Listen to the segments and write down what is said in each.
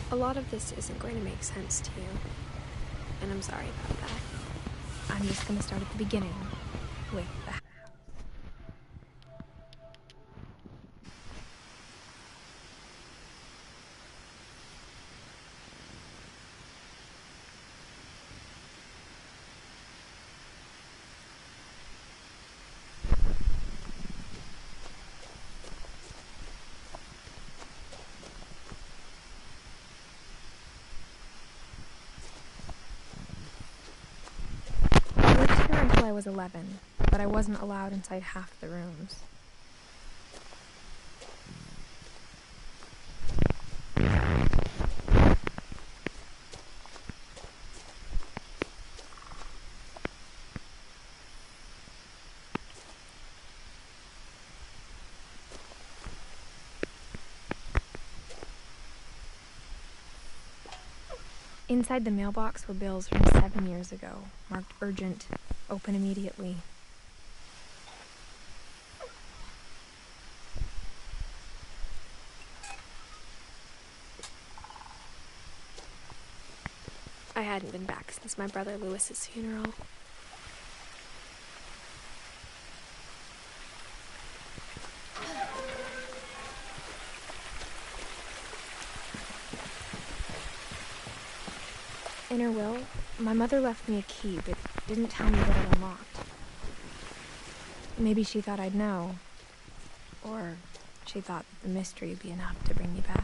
A lot of this isn't going to make sense to you, and I'm sorry about that. I'm just gonna start at the beginning with the house. I lived here until I was 11, but I wasn't allowed inside half the rooms. Inside the mailbox were bills from 7 years ago, marked urgent, open immediately. I hadn't been back since my brother Lewis's funeral. In her will, my mother left me a key, but didn't tell me what it unlocked. Maybe she thought I'd know. Or she thought that the mystery would be enough to bring me back.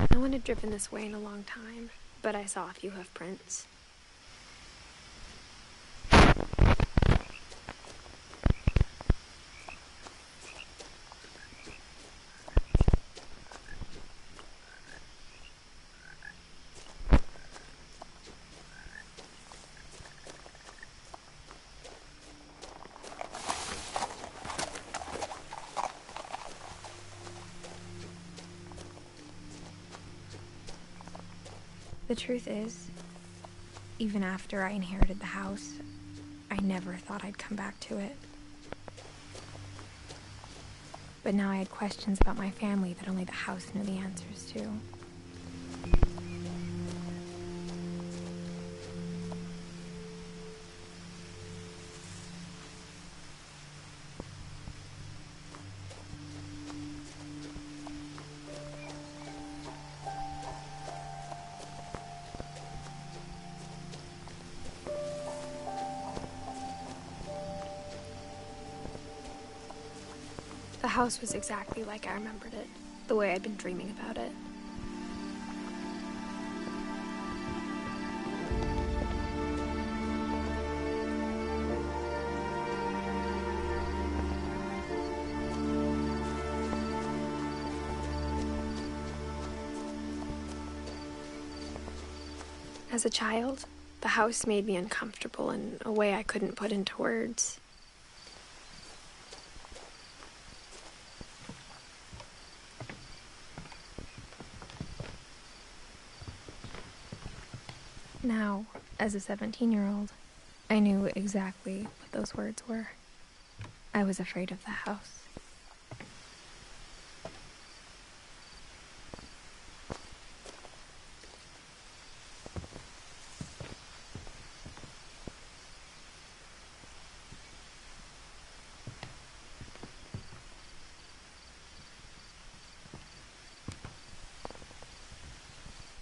No one had driven this way in a long time, but I saw a few hoof prints. The truth is, even after I inherited the house, I never thought I'd come back to it. But now I had questions about my family that only the house knew the answers to. The house was exactly like I remembered it, the way I'd been dreaming about it. As a child, the house made me uncomfortable in a way I couldn't put into words. Now, as a 17-year-old, I knew exactly what those words were. I was afraid of the house.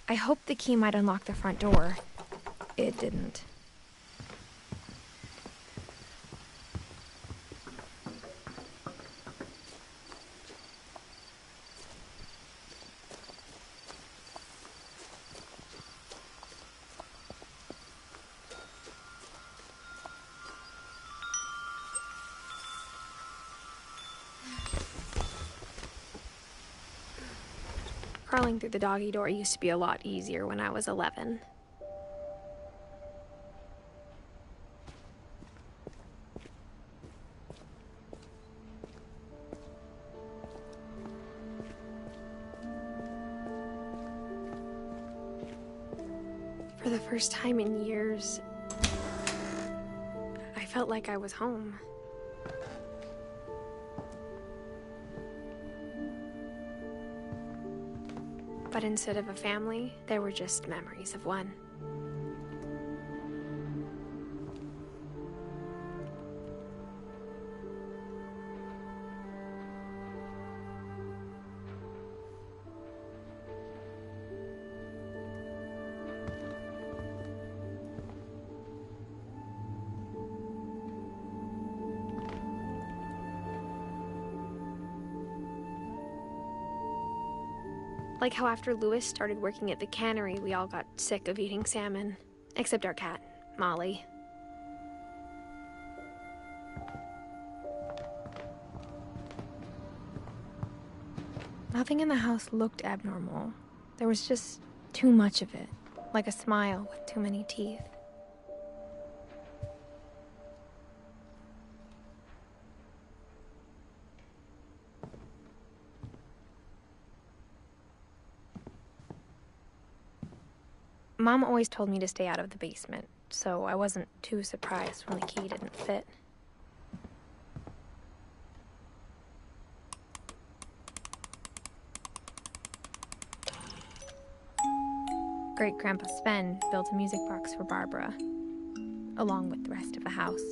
I hoped the key might unlock the front door. It didn't. Crawling through the doggy door used to be a lot easier when I was 11. the first time in years, I felt like I was home. But instead of a family, there were just memories of one. Like how after Lewis started working at the cannery, we all got sick of eating salmon. Except our cat, Molly. Nothing in the house looked abnormal. There was just too much of it, like a smile with too many teeth. Mom always told me to stay out of the basement, so I wasn't too surprised when the key didn't fit. Great-Grandpa Sven built a music box for Barbara, along with the rest of the house.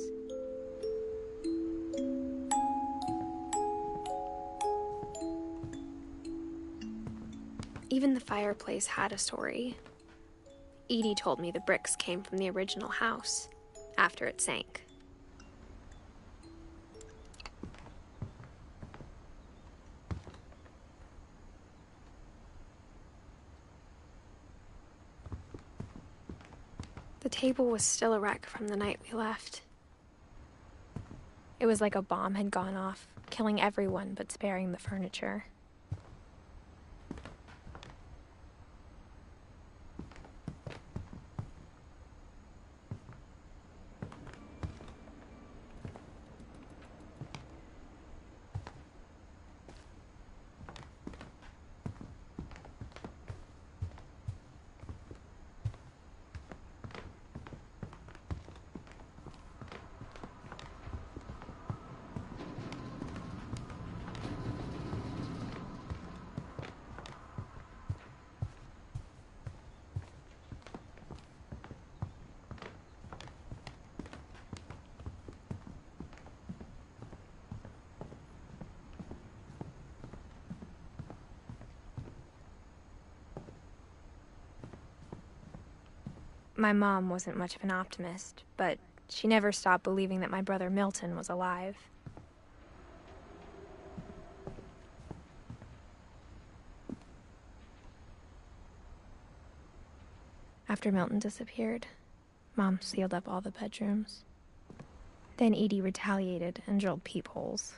Even the fireplace had a story. Edie told me the bricks came from the original house, after it sank. The table was still a wreck from the night we left. It was like a bomb had gone off, killing everyone but sparing the furniture. My mom wasn't much of an optimist, but she never stopped believing that my brother Milton was alive. After Milton disappeared, Mom sealed up all the bedrooms. Then Edie retaliated and drilled peepholes.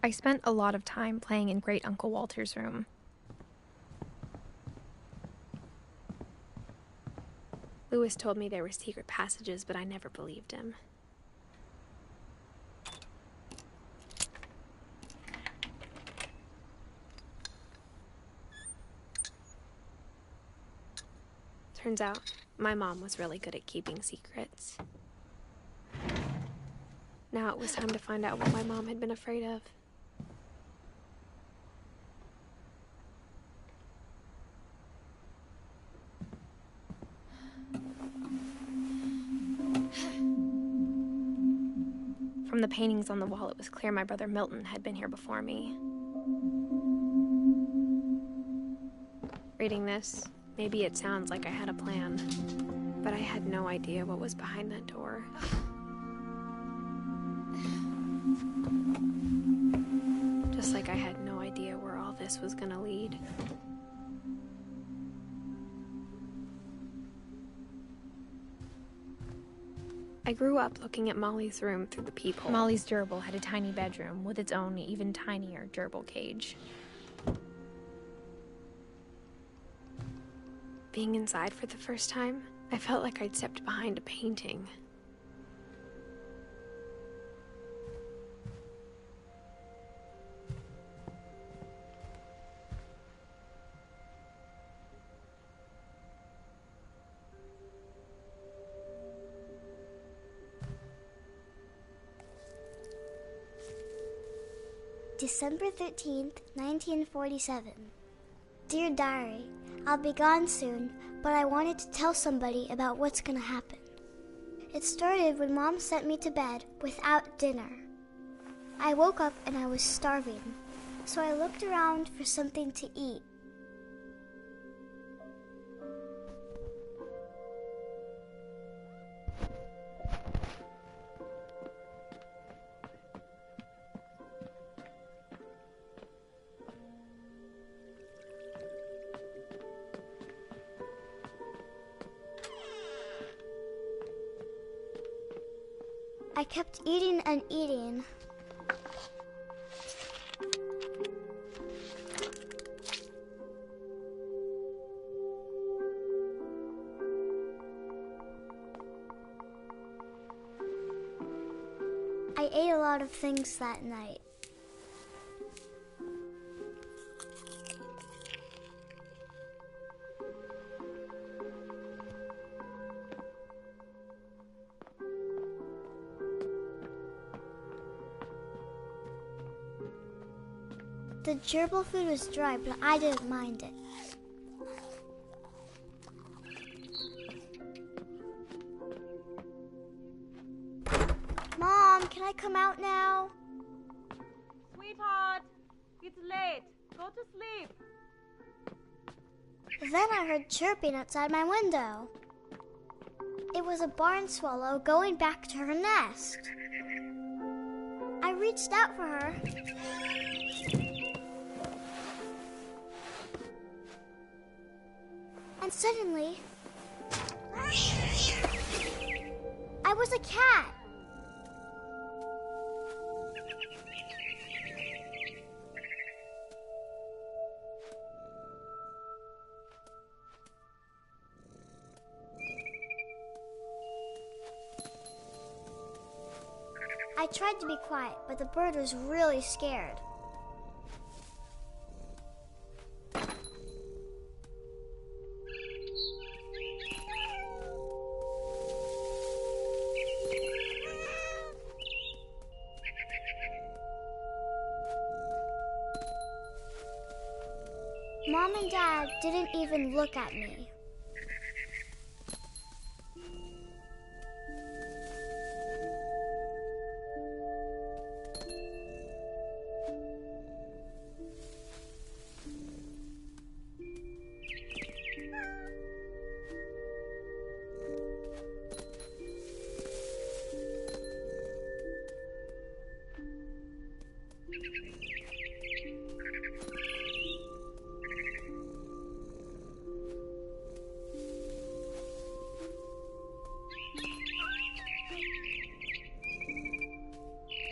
I spent a lot of time playing in Great Uncle Walter's room. Lewis told me there were secret passages, but I never believed him. Turns out, my mom was really good at keeping secrets. Now it was time to find out what my mom had been afraid of. From the paintings on the wall, it was clear my brother Milton had been here before me. Reading this, maybe it sounds like I had a plan, but I had no idea what was behind that door. Just like I had no idea where all this was gonna lead. I grew up looking at Molly's room through the peephole. Molly's gerbil had a tiny bedroom with its own even tinier gerbil cage. Being inside for the first time, I felt like I'd stepped behind a painting. December 13th, 1947. Dear Diary, I'll be gone soon, but I wanted to tell somebody about what's gonna happen. It started when Mom sent me to bed without dinner. I woke up and I was starving, so I looked around for something to eat. I kept eating and eating. I ate a lot of things that night. The gerbil food was dry, but I didn't mind it. Mom, can I come out now? Sweetheart, it's late. Go to sleep. Then I heard chirping outside my window. It was a barn swallow going back to her nest. I reached out for her. And suddenly, I was a cat. I tried to be quiet, but the bird was really scared. Mom and Dad didn't even look at me.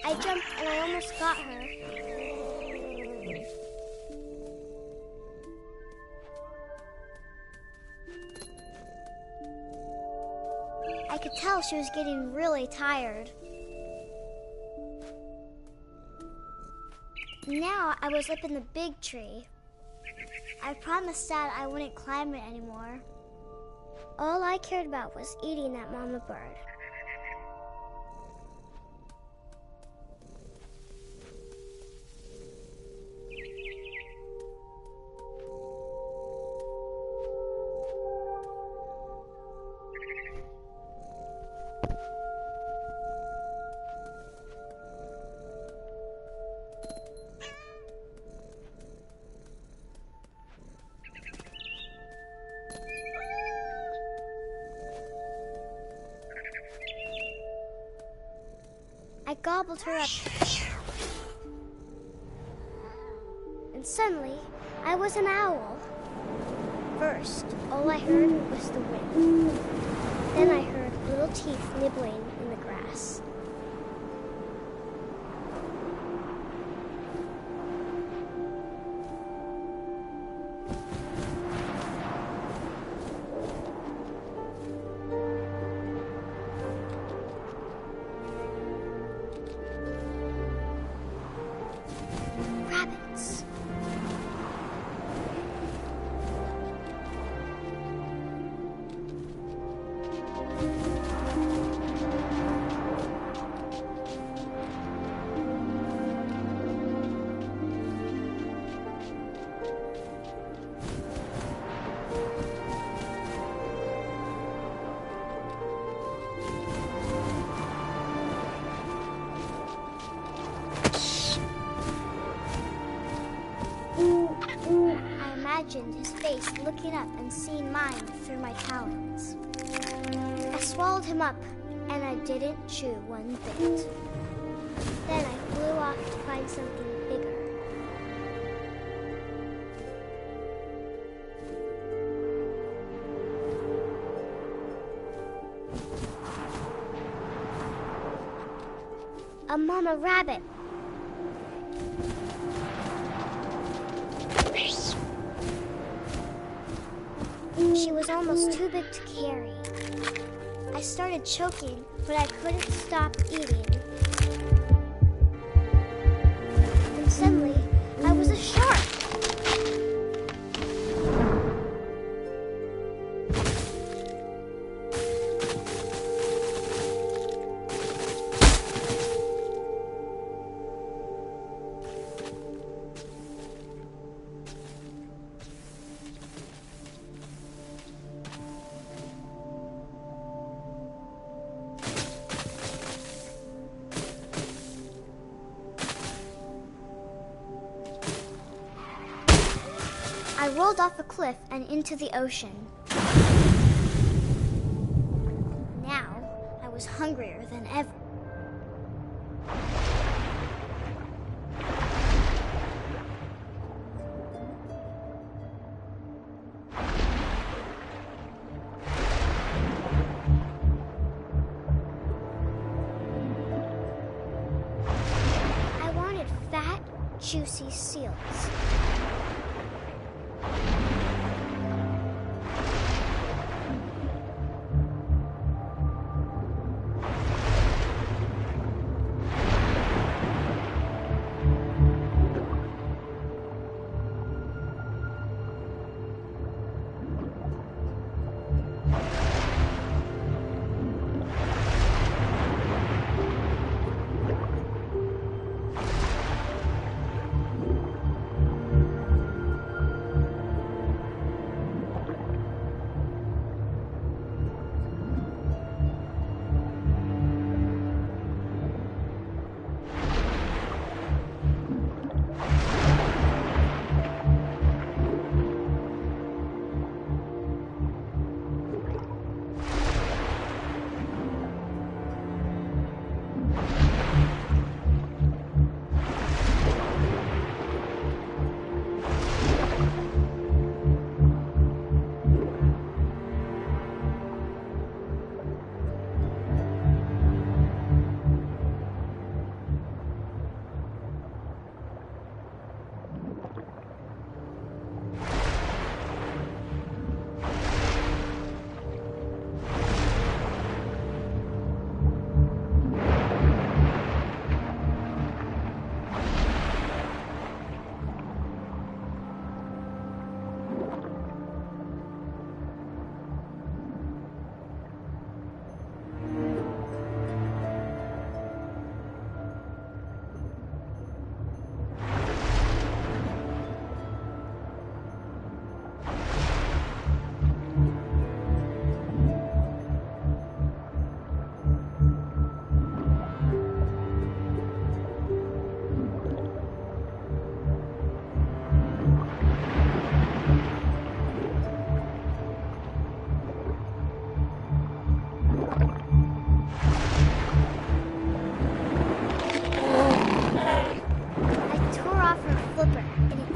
I jumped and I almost got her. I could tell she was getting really tired. Now I was up in the big tree. I promised Dad I wouldn't climb it anymore. All I cared about was eating that mama bird. I gobbled her up. And suddenly, I was an owl. First, all I heard was the wind. Then I heard little teeth nibbling in the grass. Rabbits. imagined his face looking up and seeing mine through my talons. I swallowed him up, and I didn't chew one bit. Then I flew off to find something bigger. A mama rabbit. She was almost too big to carry. I started choking, but I couldn't stop eating. And suddenly, I was a shark. I rolled off a cliff and into the ocean. Now, I was hungrier than ever. I wanted fat, juicy seals.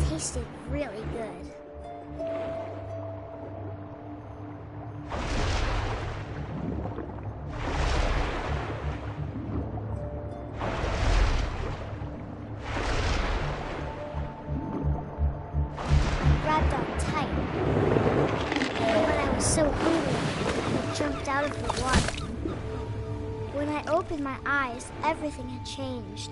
Tasted really good. Grabbed on tight. But I was so hungry, I jumped out of the water. When I opened my eyes, everything had changed.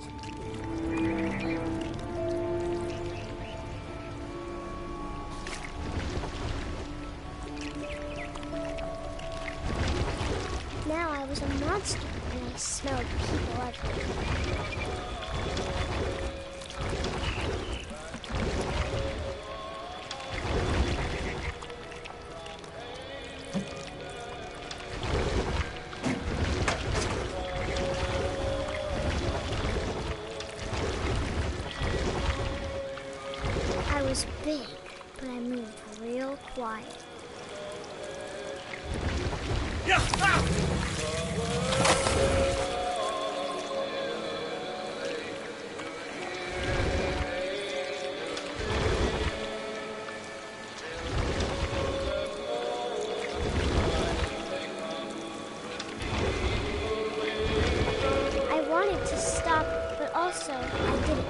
Now I was a monster, and I smelled people everywhere. I was big, but I moved I wanted to stop, but also I didn't.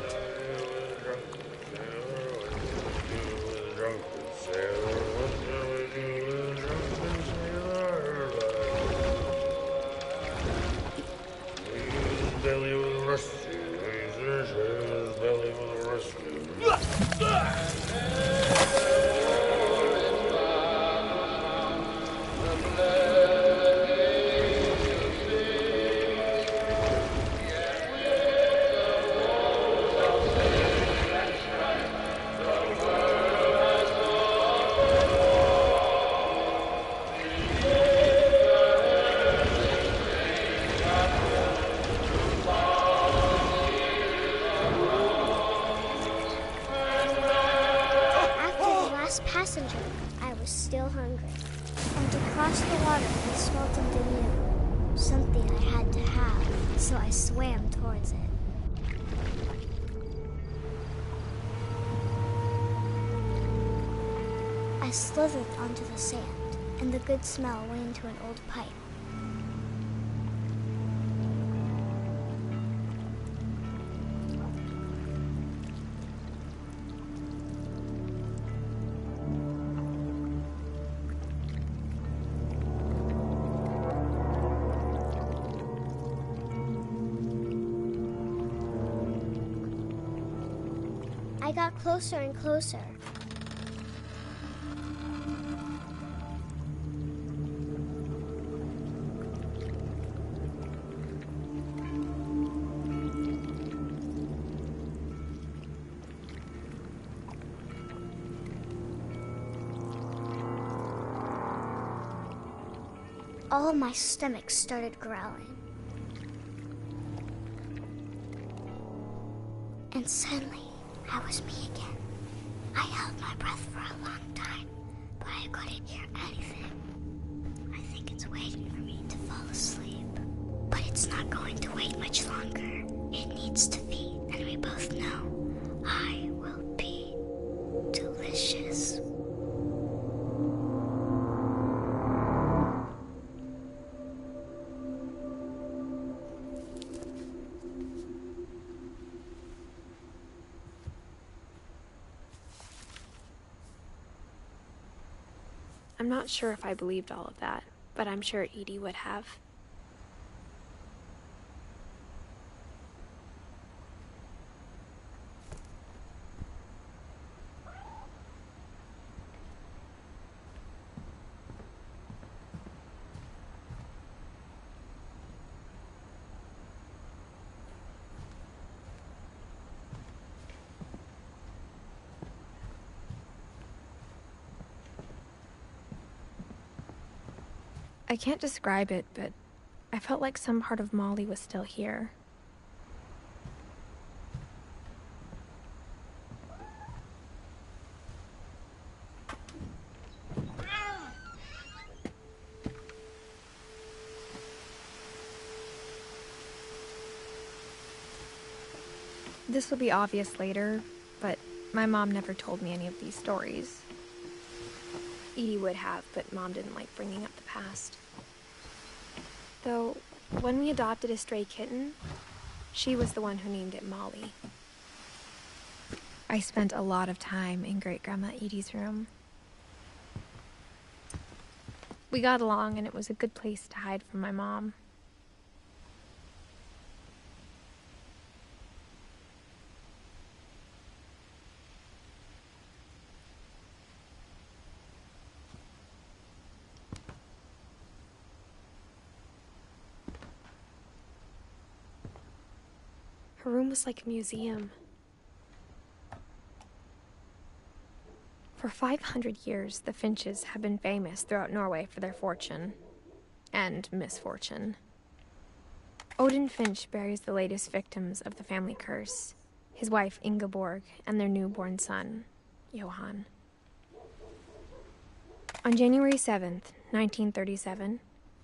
Passenger, I was still hungry. And to cross the water, I smelled something new. Something I had to have, so I swam towards it. I slithered onto the sand, and the good smell went into an old pipe. I got closer and closer. All of my stomach started growling. And suddenly, I was me again. I held my breath for a long time, but I couldn't hear anything. I think it's waiting for me to fall asleep. But it's not going to wait much longer. It needs to feed, and we both know I will be delicious. I'm not sure if I believed all of that, but I'm sure Edie would have. I can't describe it, but I felt like some part of Molly was still here. This will be obvious later, but my mom never told me any of these stories. Edie would have, but Mom didn't like bringing up the past. Though, when we adopted a stray kitten, she was the one who named it Molly. I spent a lot of time in Great-Grandma Edie's room. We got along, and it was a good place to hide from my mom. Her room was like a museum. For 500 years, the Finches have been famous throughout Norway for their fortune and misfortune. Odin Finch buries the latest victims of the family curse, his wife Ingeborg and their newborn son, Johan. On January 7th, 1937,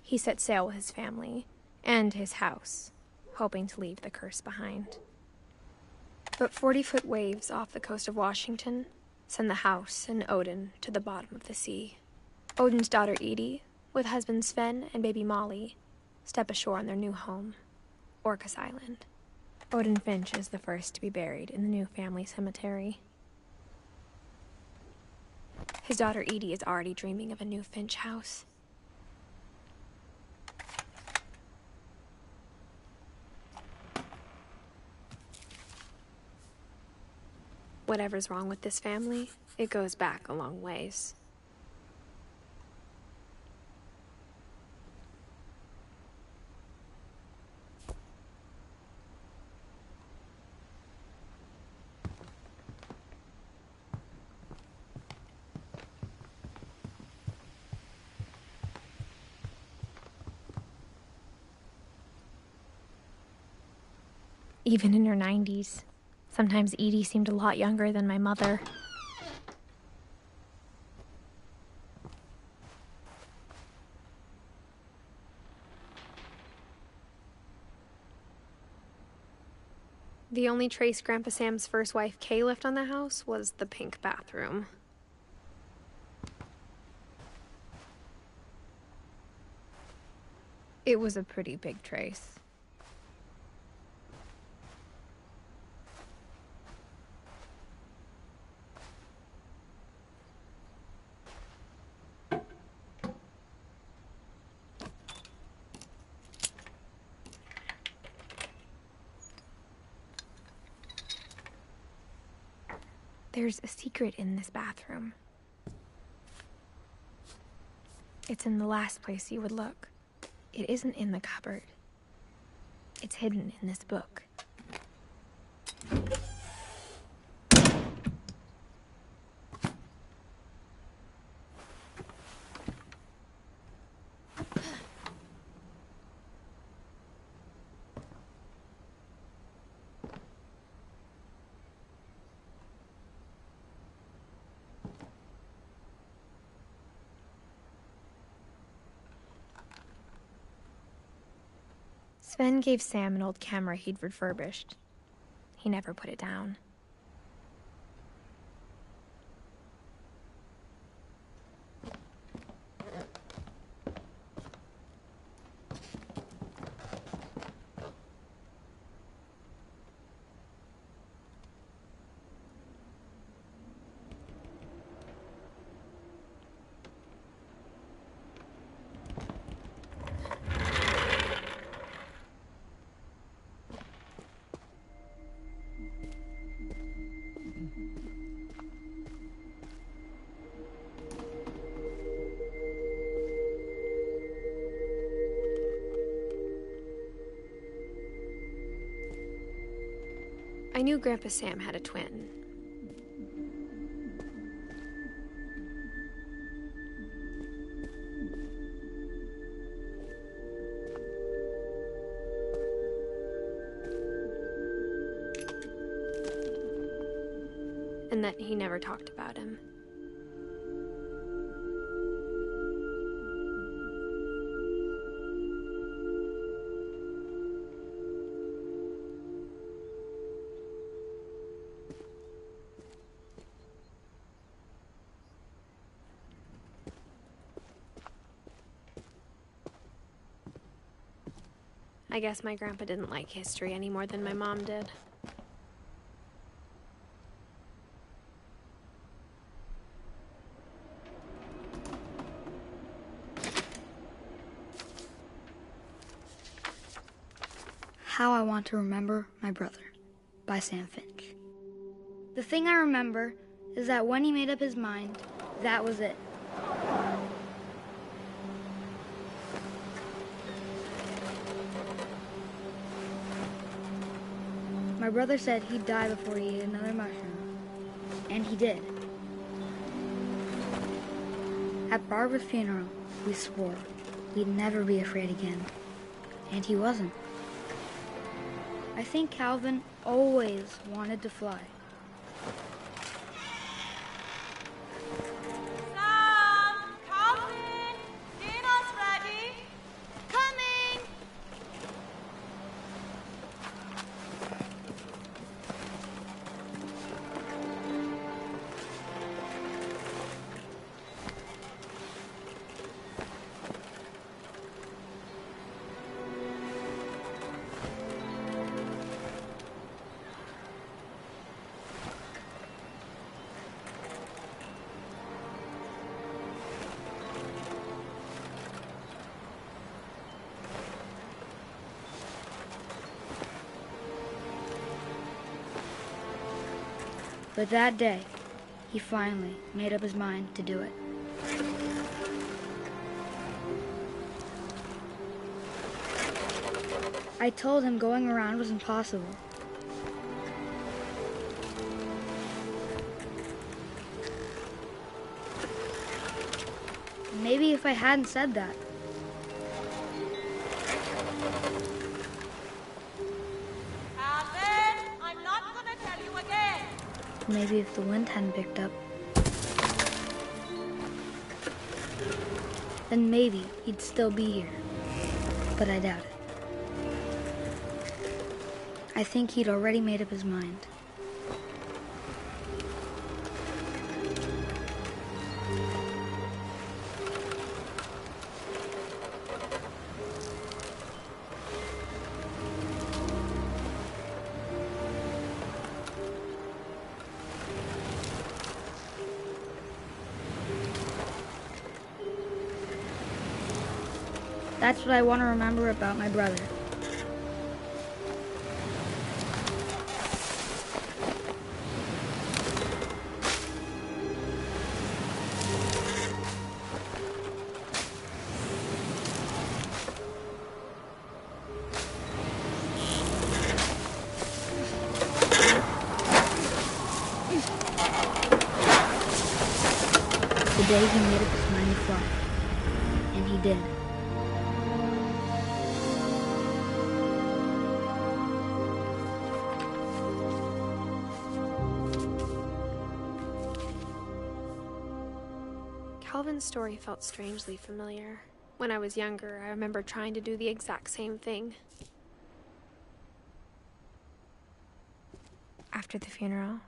he set sail with his family and his house, hoping to leave the curse behind. But 40-foot waves off the coast of Washington send the house and Odin to the bottom of the sea. Odin's daughter Edith, with husband Sven and baby Molly, step ashore on their new home, Orcas Island. Odin Finch is the first to be buried in the new family cemetery. His daughter Edie is already dreaming of a new Finch house. Whatever's wrong with this family, it goes back a long ways. Even in her 90s, sometimes Edie seemed a lot younger than my mother. The only trace Grandpa Sam's first wife, Kay, left on the house was the pink bathroom. It was a pretty big trace. There's a secret in this bathroom. It's in the last place you would look. It isn't in the cupboard. It's hidden in this book. Sven gave Sam an old camera he'd refurbished. He never put it down. I knew Grandpa Sam had a twin. And that he never talked about him. I guess my grandpa didn't like history any more than my mom did. How I Want to Remember My Brother by Sam Finch. The thing I remember is that when he made up his mind, that was it. My brother said he'd die before he ate another mushroom. And he did. At Barbara's funeral, we swore we'd never be afraid again. And he wasn't. I think Calvin always wanted to fly. Sam! Calvin! Dinner's ready! But that day, he finally made up his mind to do it. I told him going around was impossible. Maybe if I hadn't said that, Alvin, I'm not gonna tell you again. maybe if the wind hadn't picked up, then maybe he'd still be here. But I doubt it. I think he'd already made up his mind. That's what I want to remember about my brother. The day he made up his mind to fly. And he did. Calvin's story felt strangely familiar. When I was younger, I remember trying to do the exact same thing. After the funeral,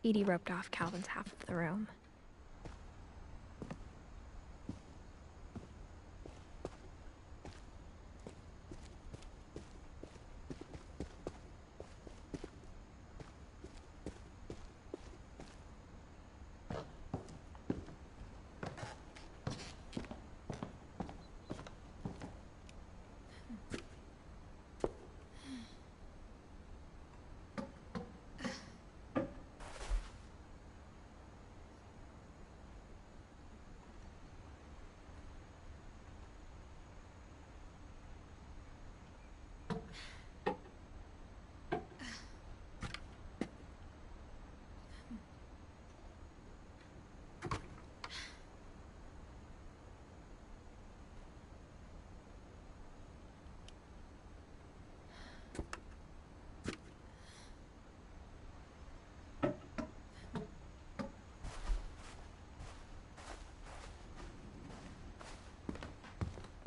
Edie roped off Calvin's half of the room.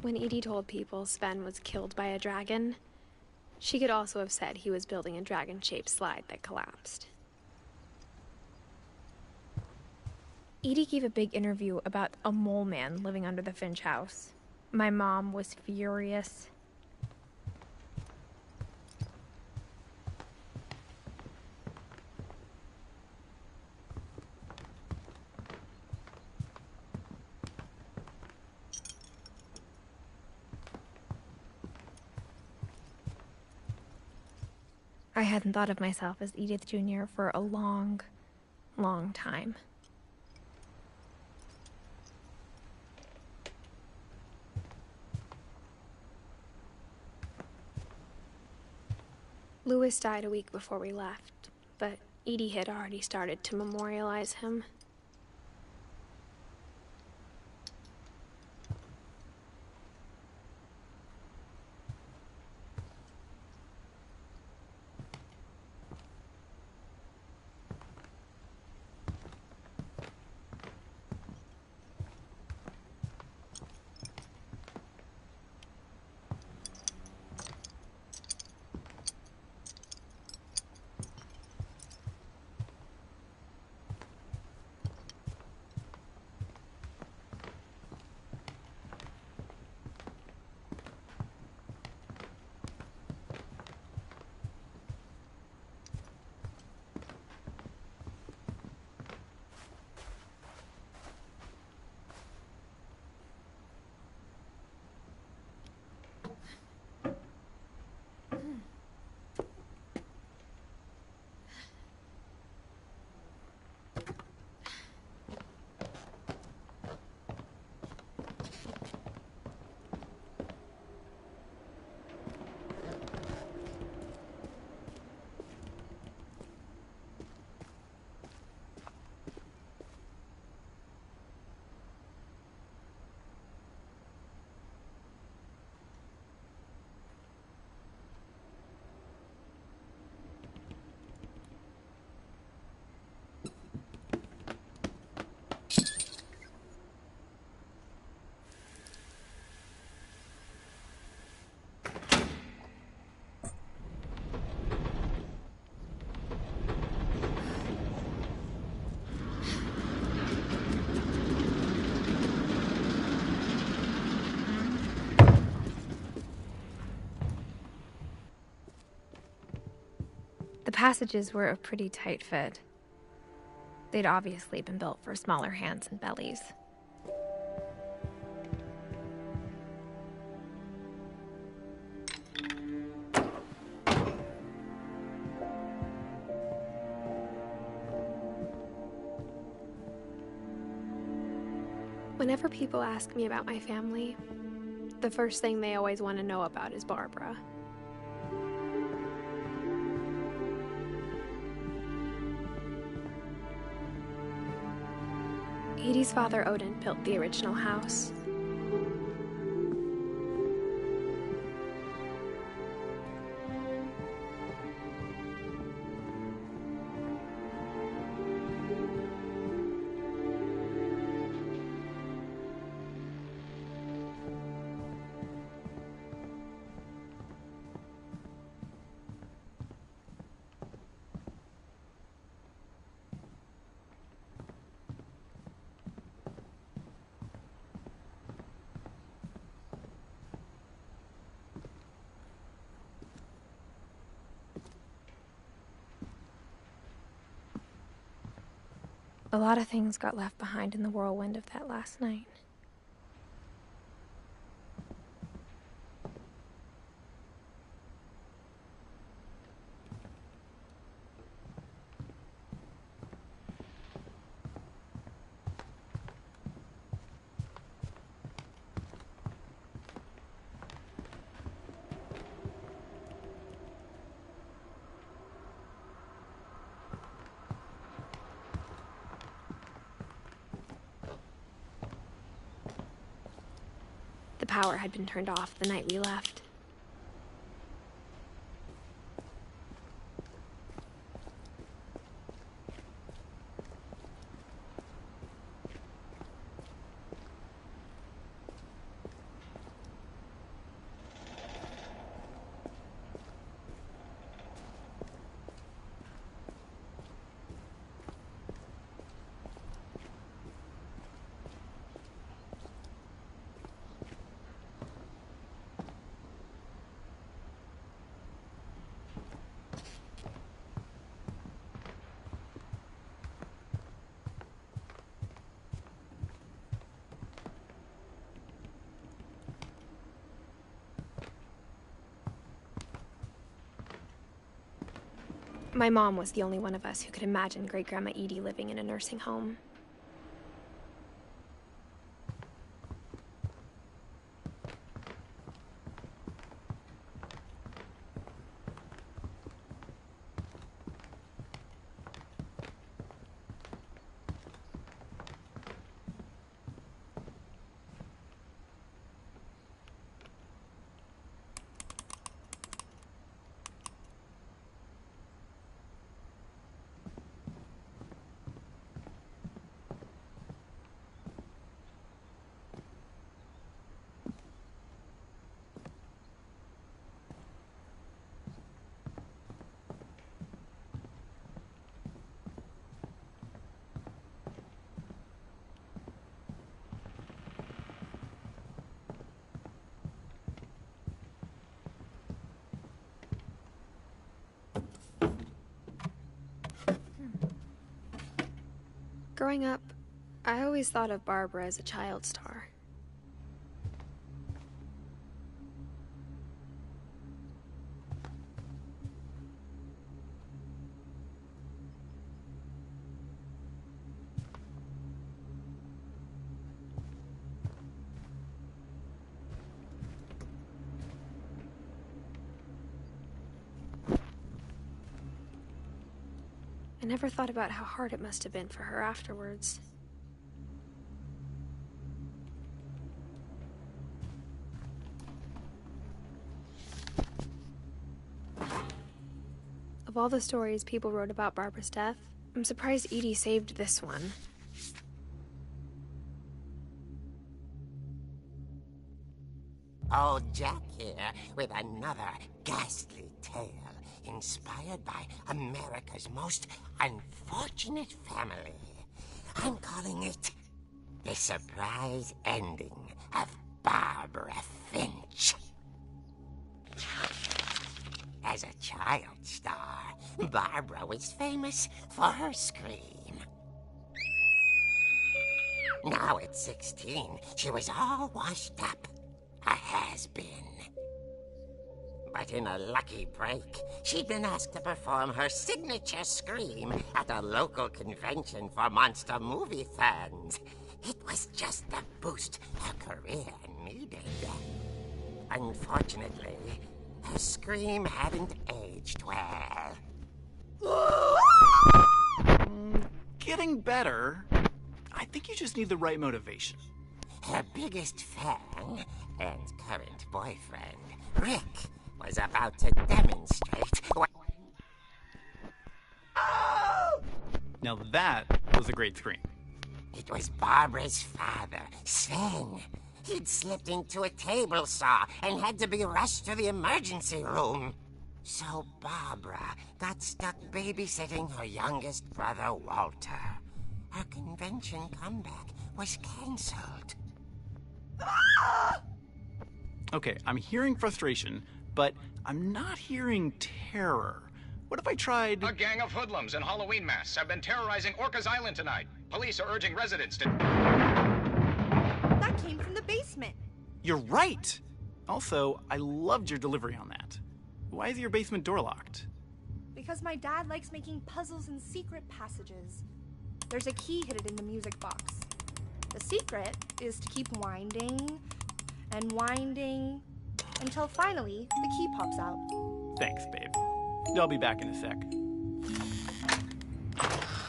When Edie told people Sven was killed by a dragon, she could also have said he was building a dragon-shaped slide that collapsed. Edie gave a big interview about a mole man living under the Finch house. My mom was furious. I hadn't thought of myself as Edith Jr. for a long, long time. Louis died a week before we left, but Edie had already started to memorialize him. passages were a pretty tight fit. They'd obviously been built for smaller hands and bellies. Whenever people ask me about my family, the first thing they always want to know about is Barbara. Edie's father, Odin, built the original house. A lot of things got left behind in the whirlwind of that last night. The power had been turned off the night we left. My mom was the only one of us who could imagine Great-Grandma Edie living in a nursing home. Growing up, I always thought of Barbara as a child star. I never thought about how hard it must have been for her afterwards. Of all the stories people wrote about Barbara's death, I'm surprised Edie saved this one. Old Jack here with another ghastly tale inspired by America's most unfortunate family. I'm calling it The Surprise Ending of Barbara Finch. As was a child star, Barbara was famous for her scream. Now at 16, she was all washed up. A has-been. But in a lucky break, she'd been asked to perform her signature scream at a local convention for monster movie fans. It was just the boost her career needed. Unfortunately, her scream hadn't aged well. Getting better. I think you just need the right motivation. Her biggest fan and current boyfriend, Rick, was about to demonstrate what... Now that was a great scream. It was Barbara's father, Sven. He'd slipped into a table saw and had to be rushed to the emergency room. So Barbara got stuck babysitting her youngest brother, Walter. Her convention comeback was cancelled. Okay, I'm hearing frustration, but I'm not hearing terror. What if I tried... A gang of hoodlums in Halloween masks have been terrorizing Orcas Island tonight. Police are urging residents to... That came from the basement. You're right! Also, I loved your delivery on that. Why is your basement door locked? Because my dad likes making puzzles and secret passages. There's a key hidden in the music box. The secret is to keep winding and winding until finally the key pops out. Thanks, babe. I'll be back in a sec.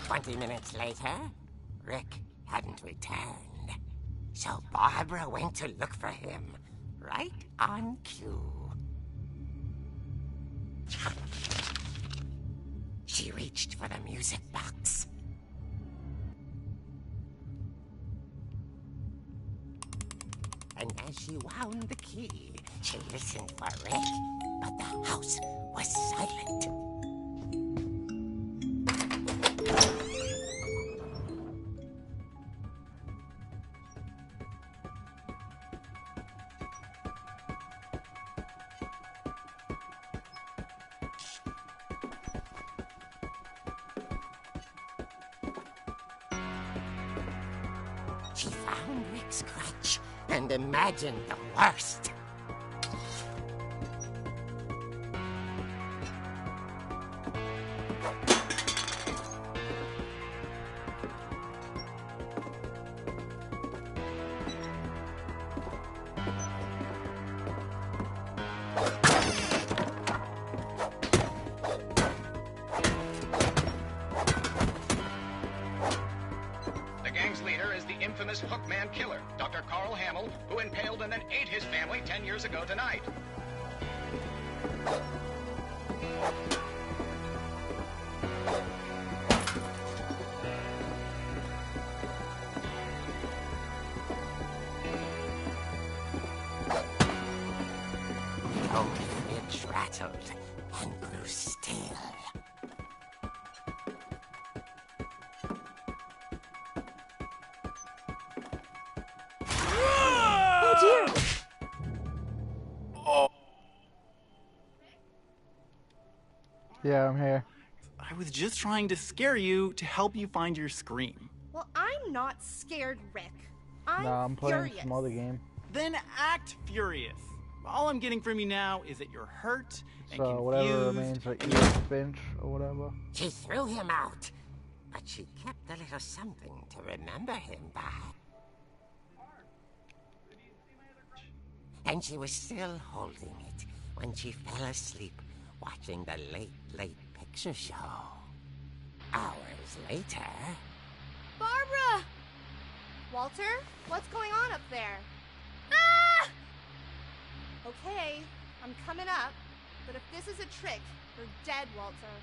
20 minutes later, Rick hadn't returned. So Barbara went to look for him, right on cue. She reached for the music box. And as she wound the key, she listened for Rick, but the house was silent. She found Rick's crutch and imagined the worst. The gang's leader is the infamous Hookman killer, Dr. Carl Hamill, who impaled and then ate his family 10 years ago tonight. Old Finch rattled and grew still. Oh dear! Yeah, I'm here. I was just trying to scare you to help you find your scream. Well, I'm not scared, Rick. I'm playing furious. some other game. Then act furious. All I'm getting from you now is that you're hurt and So confused. whatever remains of Edith, Finch, or whatever. She threw him out, but she kept a little something to remember him by. And she was still holding it when she fell asleep watching the late picture show. Hours later... Barbara! Walter, what's going on up there? Ah! Okay, I'm coming up, but if this is a trick, you're dead, Walter.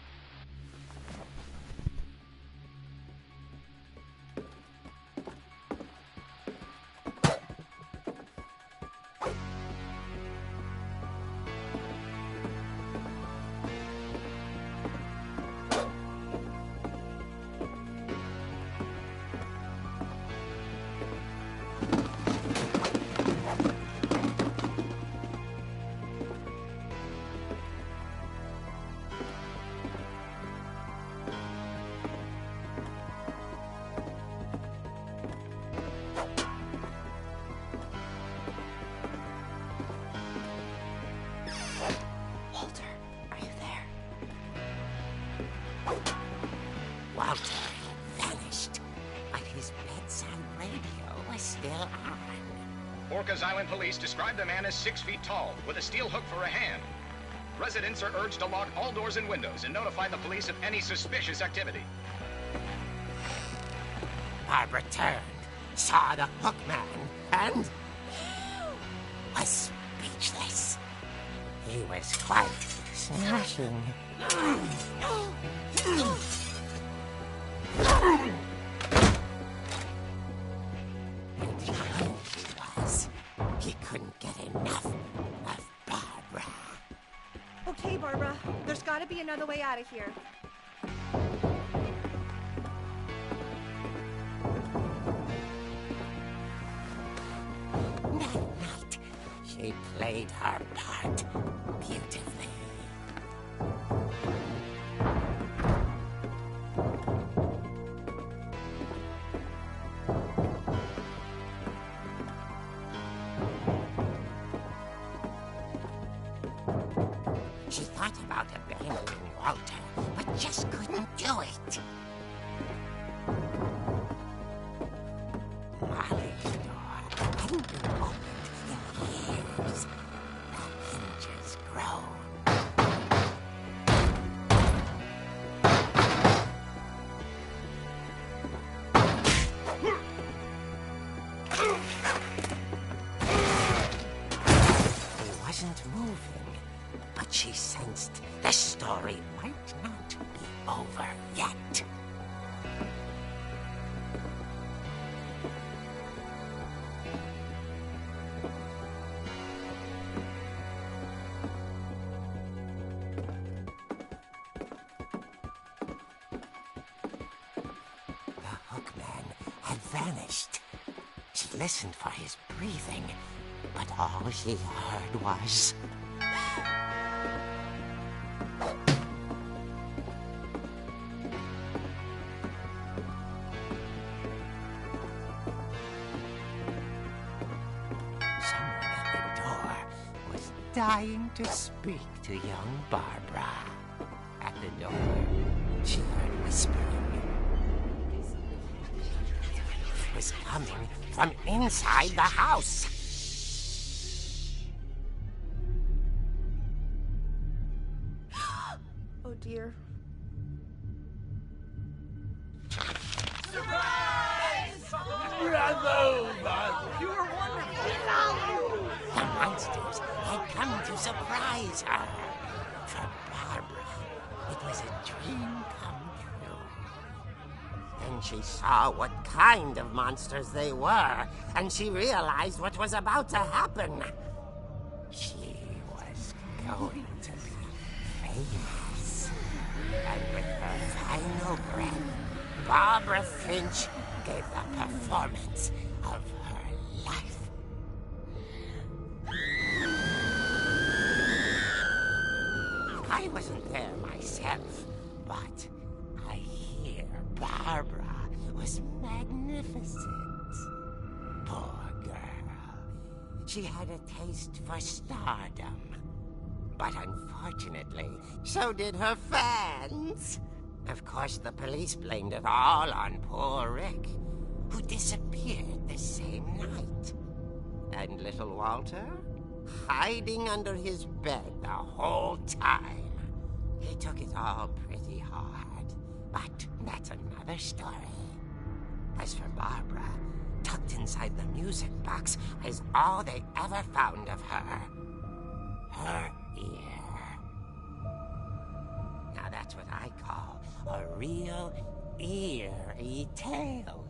Rikers Island police describe the man as 6 feet tall, with a steel hook for a hand. Residents are urged to lock all doors and windows and notify the police of any suspicious activity. Barbara turned, saw the hook man, and was speechless. He was quite smashing. And young he was. He couldn't get enough of Barbara. Okay, Barbara. There's gotta be another way out of here. That night, she played her part beautifully. She thought about abandoning Walter, but just couldn't do it. Molly's door hadn't been opened in years. The hinges groaned. He wasn't moving, but she sensed the story might not be over yet. The hookman had vanished. She listened for his breathing, but all she heard was... someone at the door was dying to speak to young Barbara. At the door, she heard whispering. It was coming from inside the house. Oh dear. The monsters had come to surprise her. For Barbara, it was a dream come true. Then she saw what kind of monsters they were, and she realized what was about to happen. She was going to be famous. And with her final breath, Barbara Finch gave the performance of her life. I wasn't there myself, but I hear Barbara was magnificent. Poor girl. She had a taste for stardom. But unfortunately, so did her fans. Of course, the police blamed it all on poor Rick, who disappeared the same night. And little Walter? Hiding under his bed the whole time. He took it all pretty hard, but that's another story. As for Barbara, tucked inside the music box is all they ever found of her. Her ear. Now that's what I call a real eerie tale.